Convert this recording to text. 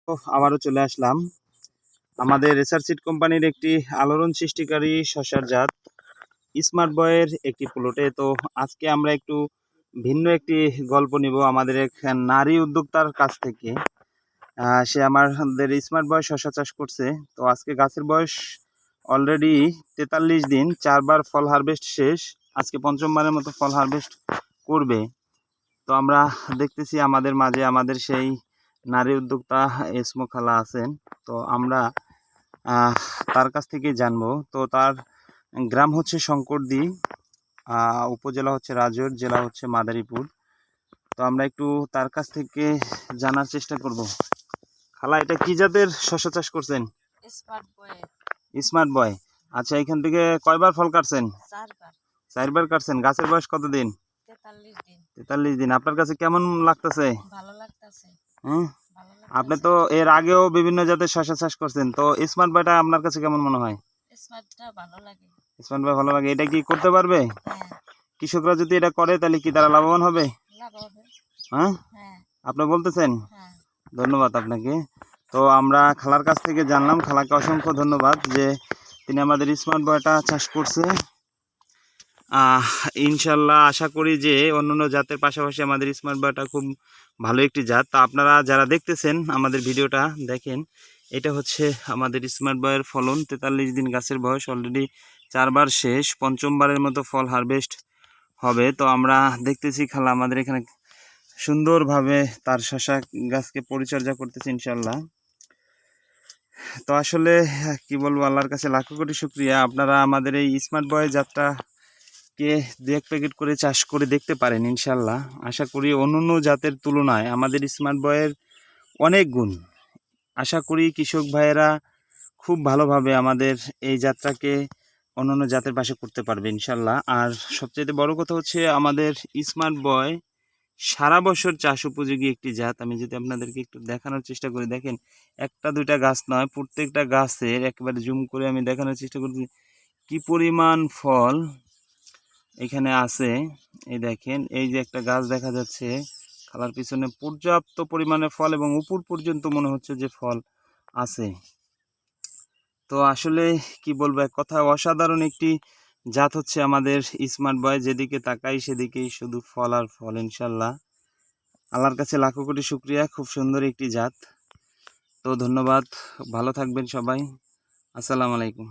আবারও চলে আসলাম আমাদের রেসার সিড কোম্পানির একটি আলোড়ন সৃষ্টিকারী শসার জাত স্মার্ট বয়ের একটি প্লটে। তো আজকে আমরা একটু ভিন্ন একটি গল্প নিব আমাদের এক নারী উদ্যোক্তার কাছ থেকে। সে আমাদের স্মার্ট বয় শসা চাষ করছে। তো আজকে গাছের বয়স অলরেডি 43 দিন, 4বার ফল হারভেস্ট শেষ, আজকে পঞ্চমবারের মতো ফল হারভেস্ট করবে। তো আমরা দেখতেছি আমাদের মাঝে আমাদের সেই নারী উদ্যোক্তা এসমো খালা আছেন। তো আমরা তার কাছ থেকে জানবো। তো তার গ্রাম হচ্ছে শঙ্করদি, উপজেলা হচ্ছে রাজৈর, জেলা হচ্ছে মাদারীপুর। তো আমরা একটু তার কাছ থেকে জানার চেষ্টা করব। খালা, এটা কি জাতের শসা চাষ করছেন? Smart boy. আচ্ছা, এখান থেকে কয়বার ফল কাটছেন? 4বার কাটছেন। গাছের বয়স কতদিন? 43 দিন। আপনার কাছে কেমন লাগতেছে? ভালো লাগতেছে। হ্যাঁ, আপনি তো এর আগেও বিভিন্ন জাতের শসা চাষ করছেন, তো স্মার্ট বয়টা আপনার কাছে কেমন মনে হয়? স্মার্টটা ভালো লাগে। স্মার্ট বয় ভালো লাগে। এটা কি করতে পারবে? হ্যাঁ। কৃষকরা যদি এটা করে তাহলে কি তারা লাভবান হবে? লাভ হবে। হ্যাঁ, হ্যাঁ। আপনি বলতেছেন? হ্যাঁ। ধন্যবাদ আপনাকে। তো আমরা খালার কাছ থেকে জানলাম। খালাকে অসংখ্য ধন্যবাদ যে তিনি আমাদের স্মার্ট বয়টা চাষ করছে। ইনশাল্লাহ আশা করি যে অন্যান্য জাতের পাশাপাশি আমাদের স্মার্ট বয়টা খুব ভালো একটি জাত। তা আপনারা যারা দেখতেছেন আমাদের ভিডিওটা দেখেন, এটা হচ্ছে আমাদের স্মার্ট বয়ের ফলন। 43 দিন গাছের বয়স, অলরেডি 4বার শেষ, পঞ্চমবারের মতো ফল হারভেস্ট হবে। তো আমরা দেখতেছি খালা আমাদের এখানে সুন্দরভাবে তার শসা গাছকে পরিচর্যা করতেছে ইনশাল্লাহ। তো আসলে কি বলবো, আল্লাহর কাছে লাখো কোটি শুকরিয়া। আপনারা আমাদের এই স্মার্ট বয় জাতটাকে 2-1 প্যাকেট করে চাষ করে দেখতে পারেন ইনশাল্লাহ। আশা করি অন্যান্য জাতের তুলনায় আমাদের স্মার্ট বয়ের অনেক গুণ। আশা করি কৃষক ভাইয়েরা খুব ভালোভাবে আমাদের এই জাতটাকে অন্যান্য জাতের পাশে করতে পারবে ইনশাল্লাহ। আর সবচেয়ে বড় কথা হচ্ছে আমাদের স্মার্ট বয় সারা বছর চাষ উপযোগী একটি জাত। আমি যদি আপনাদেরকে একটু দেখানোর চেষ্টা করি, দেখেন, 1টা 2টা গাছ নয়, প্রত্যেকটা গাছের একেবারে জুম করে আমি দেখানোর চেষ্টা করছি কি পরিমাণ ফল এখানে আছে। এই দেখেন, এই যে একটা গাছ দেখা যাচ্ছে, খালার পিছনে পর্যাপ্ত পরিমাণে ফল এবং উপর পর্যন্ত মনে হচ্ছে যে ফল আছে। তো আসলে কি বলবো, এক কথা অসাধারণ একটি জাত হচ্ছে আমাদের স্মার্ট বয়। যেদিকে তাকাই সেদিকেই শুধু ফল আর ফল ইনশাল্লাহ। আল্লাহর কাছে লাখো কোটি শুকরিয়া, খুব সুন্দর একটি জাত। তো ধন্যবাদ, ভালো থাকবেন সবাই। আসসালামু আলাইকুম।